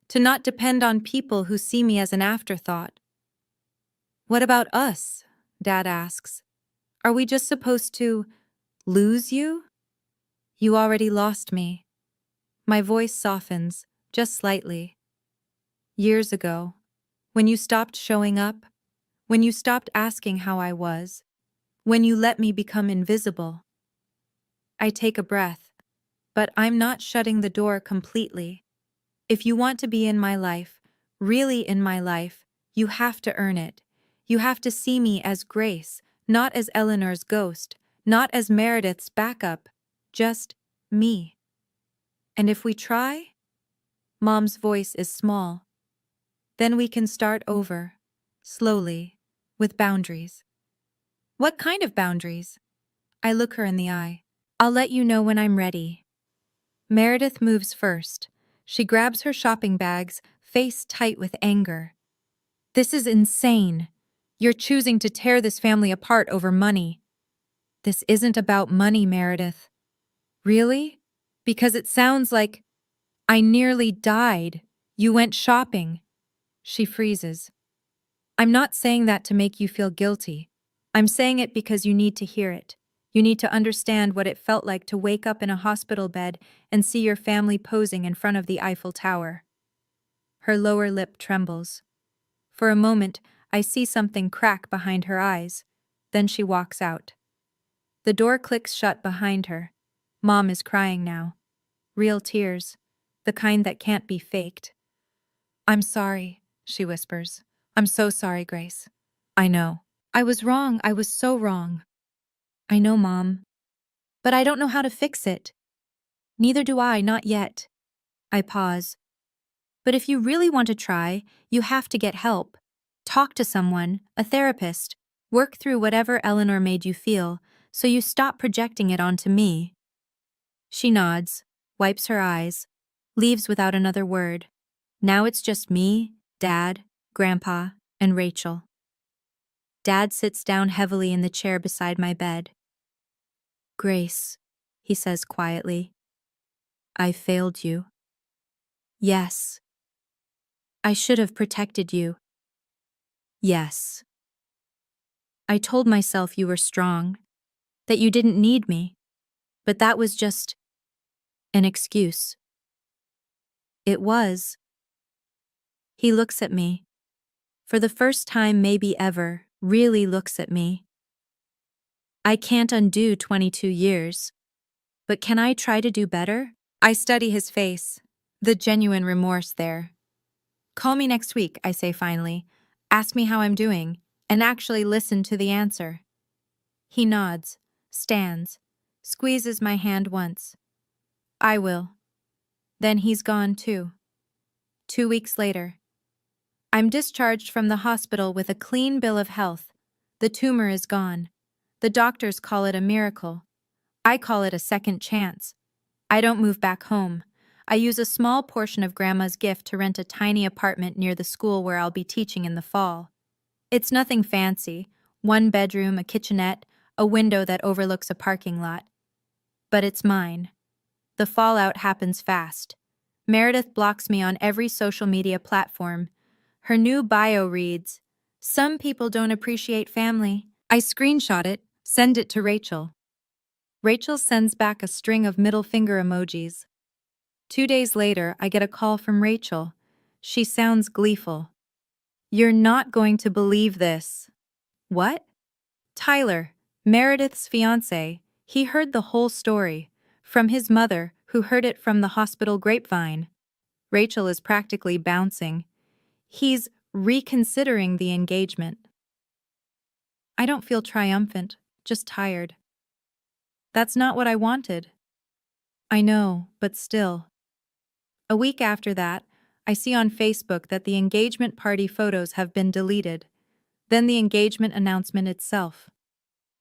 to not depend on people who see me as an afterthought. What about us? Dad asks. Are we just supposed to lose you? You already lost me. My voice softens, just slightly. Years ago, when you stopped showing up, when you stopped asking how I was, when you let me become invisible. I take a breath, but I'm not shutting the door completely. If you want to be in my life, really in my life, you have to earn it. You have to see me as Grace, not as Eleanor's ghost, not as Meredith's backup, just me. And if we try, Mom's voice is small, then we can start over, slowly, with boundaries. What kind of boundaries? I look her in the eye. I'll let you know when I'm ready. Meredith moves first. She grabs her shopping bags, face tight with anger. This is insane. You're choosing to tear this family apart over money. This isn't about money, Meredith. Really? Because it sounds like I nearly died. You went shopping. She freezes. I'm not saying that to make you feel guilty. I'm saying it because you need to hear it. You need to understand what it felt like to wake up in a hospital bed and see your family posing in front of the Eiffel Tower. Her lower lip trembles. For a moment, I see something crack behind her eyes. Then she walks out. The door clicks shut behind her. Mom is crying now. Real tears. The kind that can't be faked. I'm sorry, she whispers. I'm so sorry, Grace. I know. I was wrong. I was so wrong. I know, Mom. But I don't know how to fix it. Neither do I, not yet. I pause. But if you really want to try, you have to get help. Talk to someone, a therapist. Work through whatever Eleanor made you feel, so you stop projecting it onto me. She nods, wipes her eyes, leaves without another word. Now it's just me, Dad, Grandpa, and Rachel. Dad sits down heavily in the chair beside my bed. Grace, he says quietly, I failed you. Yes. I should have protected you. Yes. I told myself you were strong, that you didn't need me, but that was just an excuse. It was. He looks at me. For the first time, maybe ever, really looks at me. I can't undo 22 years, but can I try to do better? I study his face, the genuine remorse there. Call me next week, I say finally. Ask me how I'm doing, and actually listen to the answer. He nods, stands, squeezes my hand once. I will. Then he's gone too. 2 weeks later. I'm discharged from the hospital with a clean bill of health. The tumor is gone. The doctors call it a miracle. I call it a second chance. I don't move back home. I use a small portion of Grandma's gift to rent a tiny apartment near the school where I'll be teaching in the fall. It's nothing fancy, 1 bedroom, a kitchenette, a window that overlooks a parking lot. But it's mine. The fallout happens fast. Meredith blocks me on every social media platform. Her new bio reads, "Some people don't appreciate family." I screenshot it, send it to Rachel. Rachel sends back a string of middle finger emojis. 2 days later, I get a call from Rachel. She sounds gleeful. You're not going to believe this. What? Tyler, Meredith's fiancé, he heard the whole story. From his mother, who heard it from the hospital grapevine. Rachel is practically bouncing. He's reconsidering the engagement. I don't feel triumphant, just tired. That's not what I wanted. I know, but still. A week after that, I see on Facebook that the engagement party photos have been deleted. Then the engagement announcement itself.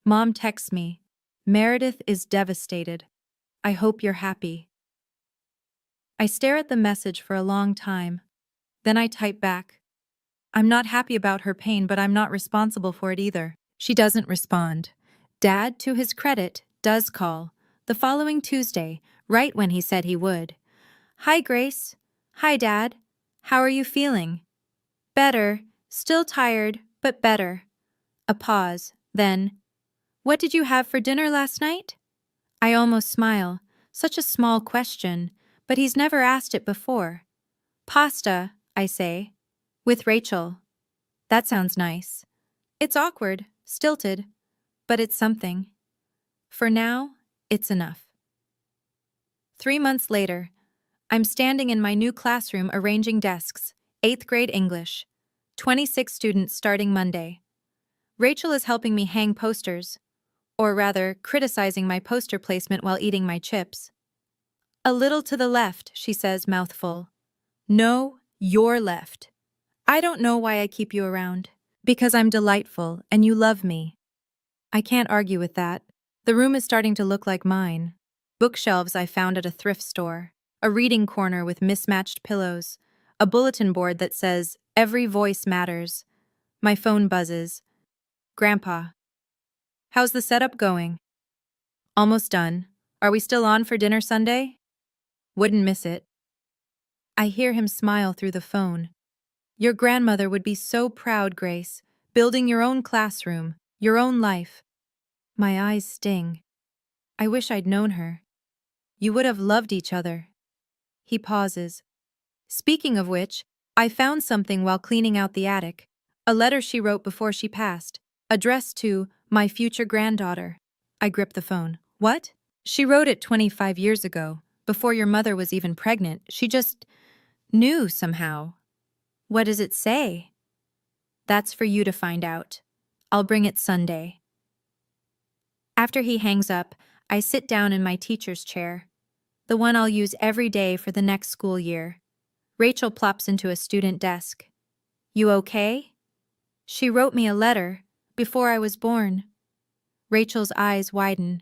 Mom texts me, Meredith is devastated. I hope you're happy. I stare at the message for a long time. Then I type back, I'm not happy about her pain, but I'm not responsible for it either. She doesn't respond. Dad, to his credit, does call. The following Tuesday, right when he said he would. Hi, Grace. Hi, Dad. How are you feeling? Better. Still tired, but better. A pause. Then, what did you have for dinner last night? I almost smile. Such a small question, but he's never asked it before. Pasta, I say. With Rachel. That sounds nice. It's awkward, stilted, but it's something. For now, it's enough. 3 months later, I'm standing in my new classroom arranging desks, 8th grade English. 26 students starting Monday. Rachel is helping me hang posters, or rather, criticizing my poster placement while eating my chips. A little to the left, she says, mouthful. No, you're left. I don't know why I keep you around. Because I'm delightful and you love me. I can't argue with that. The room is starting to look like mine. Bookshelves I found at a thrift store. A reading corner with mismatched pillows. A bulletin board that says, "Every voice matters." My phone buzzes. Grandpa. How's the setup going? Almost done. Are we still on for dinner Sunday? Wouldn't miss it. I hear him smile through the phone. Your grandmother would be so proud, Grace. Building your own classroom, your own life. My eyes sting. I wish I'd known her. You would have loved each other. He pauses. Speaking of which, I found something while cleaning out the attic. A letter she wrote before she passed, addressed to my future granddaughter. I grip the phone. What? She wrote it 25 years ago, before your mother was even pregnant. She just knew somehow. What does it say? That's for you to find out. I'll bring it Sunday. After he hangs up, I sit down in my teacher's chair, the one I'll use every day for the next school year. Rachel plops into a student desk. You okay? She wrote me a letter before I was born. Rachel's eyes widen.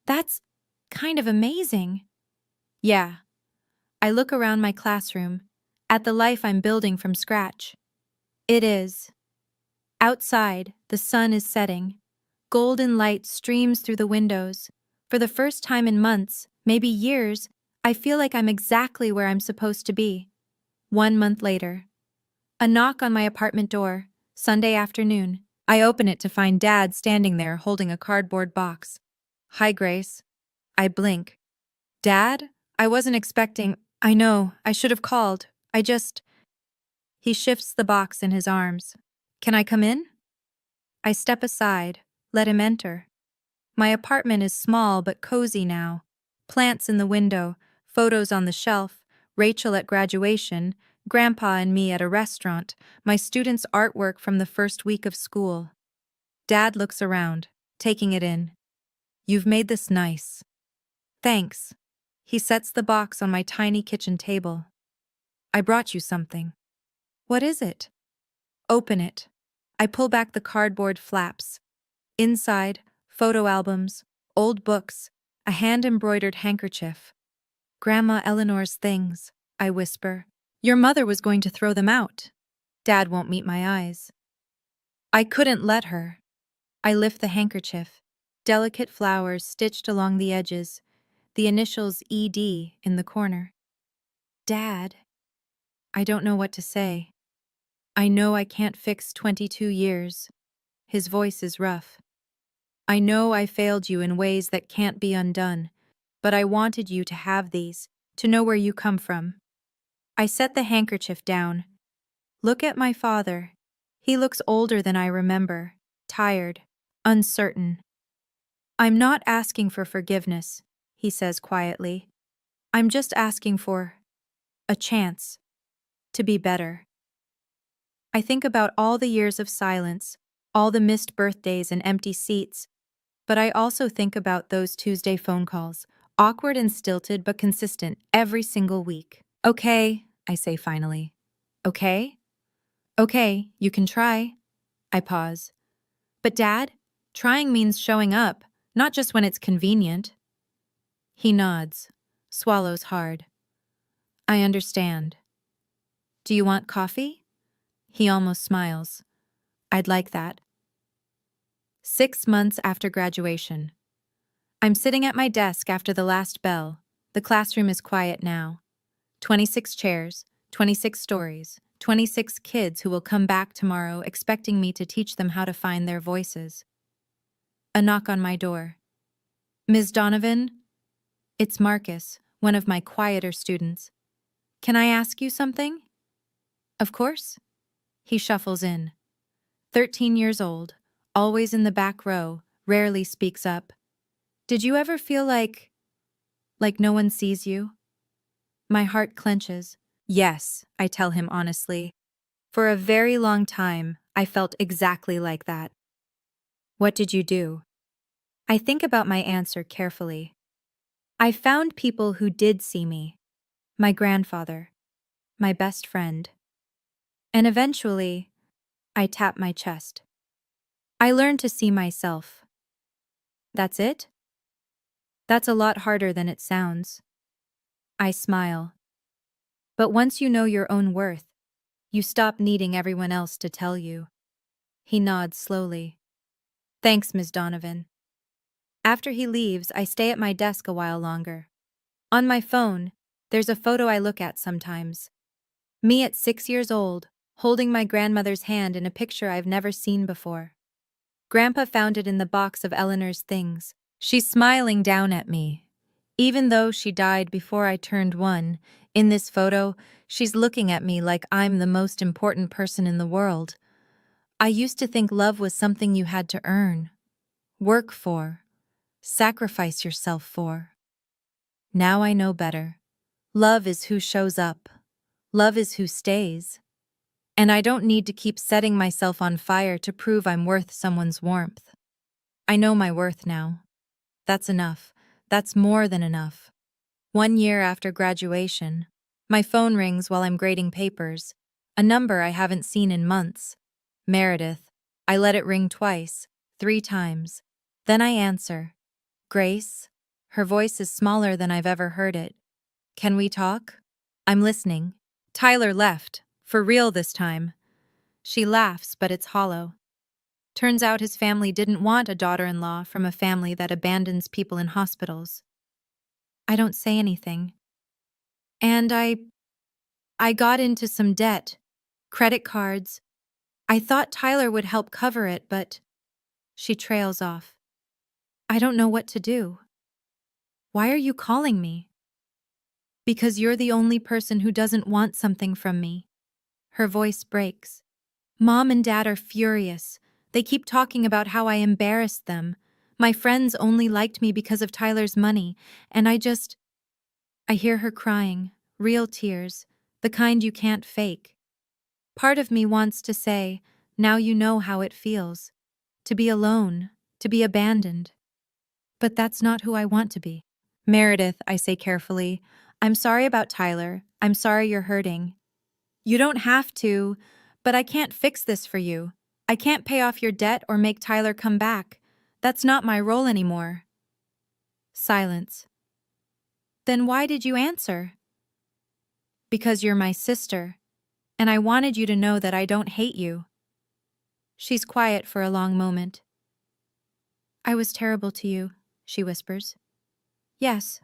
That's kind of amazing. Yeah. I look around my classroom, at the life I'm building from scratch. It is. Outside, the sun is setting. Golden light streams through the windows. For the first time in months, maybe years, I feel like I'm exactly where I'm supposed to be. 1 month later. A knock on my apartment door, Sunday afternoon. I open it to find Dad standing there holding a cardboard box. Hi, Grace. I blink. Dad? I wasn't expecting. I know, I should have called. He shifts the box in his arms. Can I come in? I step aside, let him enter. My apartment is small but cozy now. Plants in the window, photos on the shelf, Rachel at graduation, Grandpa and me at a restaurant, my students' artwork from the first week of school. Dad looks around, taking it in. You've made this nice. Thanks. He sets the box on my tiny kitchen table. I brought you something. What is it? Open it. I pull back the cardboard flaps. Inside, photo albums, old books, a hand-embroidered handkerchief. Grandma Eleanor's things, I whisper. Your mother was going to throw them out. Dad won't meet my eyes. I couldn't let her. I lift the handkerchief. Delicate flowers stitched along the edges, the initials ED in the corner. Dad. I don't know what to say. I know I can't fix 22 years. His voice is rough. I know I failed you in ways that can't be undone, but I wanted you to have these, to know where you come from. I set the handkerchief down. Look at my father. He looks older than I remember, tired, uncertain. I'm not asking for forgiveness, he says quietly. I'm just asking for a chance to be better. I think about all the years of silence, all the missed birthdays and empty seats, but I also think about those Tuesday phone calls, awkward and stilted but consistent every single week. Okay, I say finally. Okay? Okay, you can try. I pause. But Dad, trying means showing up, not just when it's convenient. He nods, swallows hard. I understand. Do you want coffee? He almost smiles. I'd like that. 6 months after graduation. I'm sitting at my desk after the last bell. The classroom is quiet now. 26 chairs, 26 stories, 26 kids who will come back tomorrow expecting me to teach them how to find their voices. A knock on my door. Ms. Donovan? It's Marcus, one of my quieter students. Can I ask you something? Of course. He shuffles in. 13 years old, always in the back row, rarely speaks up. Did you ever feel like no one sees you? My heart clenches. Yes, I tell him honestly. For a very long time, I felt exactly like that. What did you do? I think about my answer carefully. I found people who did see me. My grandfather, my best friend. And eventually, I tap my chest. I learned to see myself. That's it? That's a lot harder than it sounds. I smile. But once you know your own worth, you stop needing everyone else to tell you. He nods slowly. Thanks, Ms. Donovan. After he leaves, I stay at my desk a while longer. On my phone, there's a photo I look at sometimes. Me at 6 years old, holding my grandmother's hand in a picture I've never seen before. Grandpa found it in the box of Eleanor's things. She's smiling down at me. Even though she died before I turned 1, in this photo, she's looking at me like I'm the most important person in the world. I used to think love was something you had to earn, work for. sacrifice yourself for. Now I know better. Love is who shows up. Love is who stays. And I don't need to keep setting myself on fire to prove I'm worth someone's warmth. I know my worth now. That's enough. That's more than enough. 1 year after graduation, my phone rings while I'm grading papers, a number I haven't seen in months. Meredith. I let it ring twice, 3 times. Then I answer. Grace? Her voice is smaller than I've ever heard it. Can we talk? I'm listening. Tyler left, for real this time. She laughs, but it's hollow. Turns out his family didn't want a daughter-in-law from a family that abandons people in hospitals. I don't say anything. And I got into some debt. Credit cards. I thought Tyler would help cover it, but she trails off. I don't know what to do. Why are you calling me? Because you're the only person who doesn't want something from me. Her voice breaks. Mom and Dad are furious. They keep talking about how I embarrassed them. My friends only liked me because of Tyler's money, and I hear her crying, real tears, the kind you can't fake. Part of me wants to say, now you know how it feels. To be alone, to be abandoned. But that's not who I want to be. Meredith, I say carefully, I'm sorry about Tyler. I'm sorry you're hurting. You don't have to, but I can't fix this for you. I can't pay off your debt or make Tyler come back. That's not my role anymore. Silence. Then why did you answer? Because you're my sister, and I wanted you to know that I don't hate you. She's quiet for a long moment. I was terrible to you, she whispers. Yes.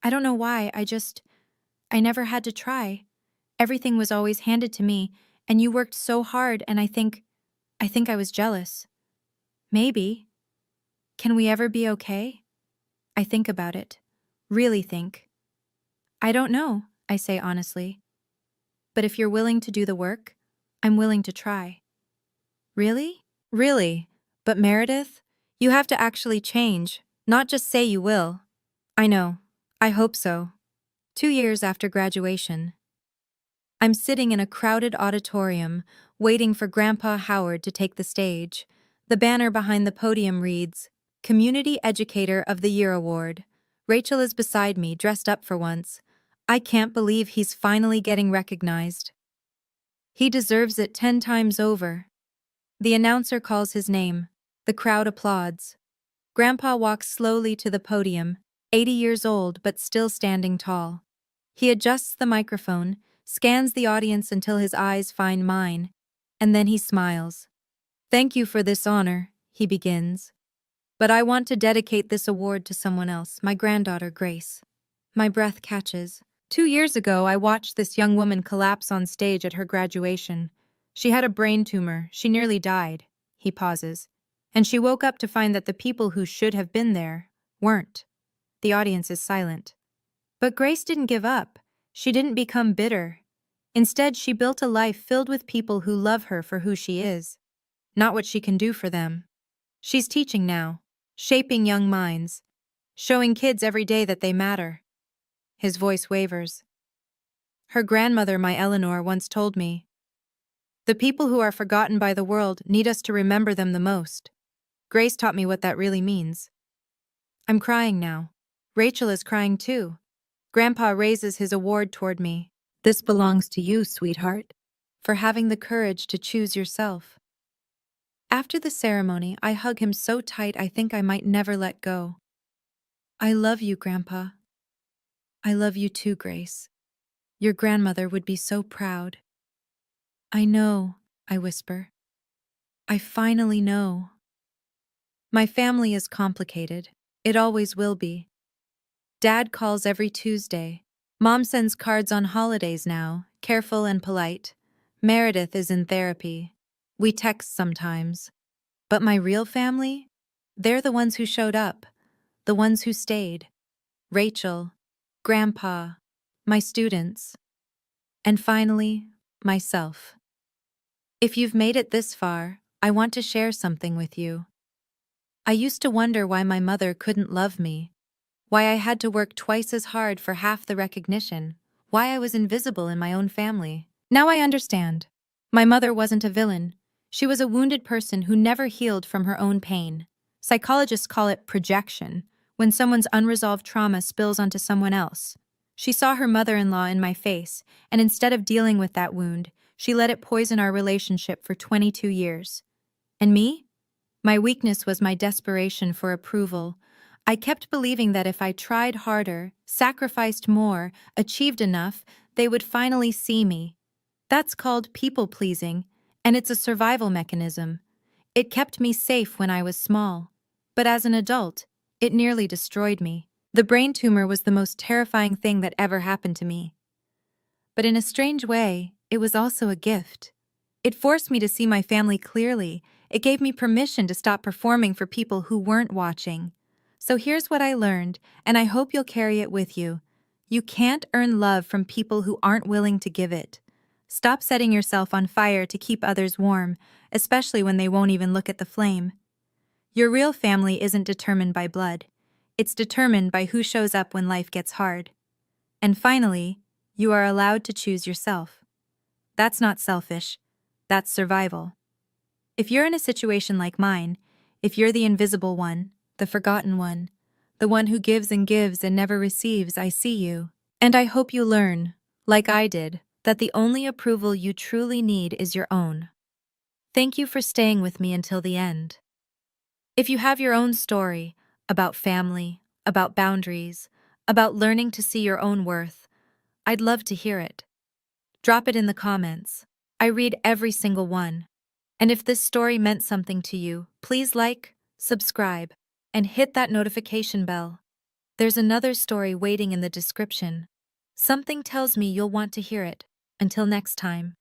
I don't know why, I never had to try. Everything was always handed to me, and you worked so hard, and I think I was jealous. Maybe. Can we ever be okay? I think about it. Really think. I don't know, I say honestly. But if you're willing to do the work, I'm willing to try. Really? Really. But Meredith, you have to actually change, not just say you will. I know. I hope so. 2 years after graduation. I'm sitting in a crowded auditorium, waiting for Grandpa Howard to take the stage. The banner behind the podium reads, Community Educator of the Year Award. Rachel is beside me, dressed up for once. I can't believe he's finally getting recognized. He deserves it 10 times over. The announcer calls his name. The crowd applauds. Grandpa walks slowly to the podium, 80 years old but still standing tall. He adjusts the microphone, scans the audience until his eyes find mine, and then he smiles. Thank you for this honor, he begins. But I want to dedicate this award to someone else, my granddaughter Grace. My breath catches. 2 years ago, I watched this young woman collapse on stage at her graduation. She had a brain tumor. She nearly died. He pauses. And she woke up to find that the people who should have been there weren't. The audience is silent. But Grace didn't give up. She didn't become bitter. Instead, she built a life filled with people who love her for who she is, not what she can do for them. She's teaching now, shaping young minds, showing kids every day that they matter. His voice wavers. Her grandmother, my Eleanor, once told me, the people who are forgotten by the world need us to remember them the most. Grace taught me what that really means. I'm crying now. Rachel is crying too. Grandpa raises his award toward me. This belongs to you, sweetheart, for having the courage to choose yourself. After the ceremony, I hug him so tight I think I might never let go. I love you, Grandpa. I love you too, Grace. Your grandmother would be so proud. I know, I whisper. I finally know. My family is complicated. It always will be. Dad calls every Tuesday. Mom sends cards on holidays now, careful and polite. Meredith is in therapy. We text sometimes. But my real family? They're the ones who showed up, the ones who stayed. Rachel, Grandpa, my students, and finally, myself. If you've made it this far, I want to share something with you. I used to wonder why my mother couldn't love me, why I had to work twice as hard for half the recognition, why I was invisible in my own family. Now I understand. My mother wasn't a villain. She was a wounded person who never healed from her own pain. Psychologists call it projection, when someone's unresolved trauma spills onto someone else. She saw her mother-in-law in my face, and instead of dealing with that wound, she let it poison our relationship for 22 years. And me? My weakness was my desperation for approval. I kept believing that if I tried harder, sacrificed more, achieved enough, they would finally see me. That's called people-pleasing, and it's a survival mechanism. It kept me safe when I was small. But as an adult, it nearly destroyed me. The brain tumor was the most terrifying thing that ever happened to me. But in a strange way, it was also a gift. It forced me to see my family clearly. It gave me permission to stop performing for people who weren't watching. So here's what I learned, and I hope you'll carry it with you. You can't earn love from people who aren't willing to give it. Stop setting yourself on fire to keep others warm, especially when they won't even look at the flame. Your real family isn't determined by blood. It's determined by who shows up when life gets hard. And finally, you are allowed to choose yourself. That's not selfish. That's survival. If you're in a situation like mine, if you're the invisible one, the forgotten one, the one who gives and never receives, I see you. And I hope you learn, like I did, that the only approval you truly need is your own. Thank you for staying with me until the end. If you have your own story about family, about boundaries, about learning to see your own worth, I'd love to hear it. Drop it in the comments. I read every single one. And if this story meant something to you, please like, subscribe, and hit that notification bell. There's another story waiting in the description. Something tells me you'll want to hear it. Until next time.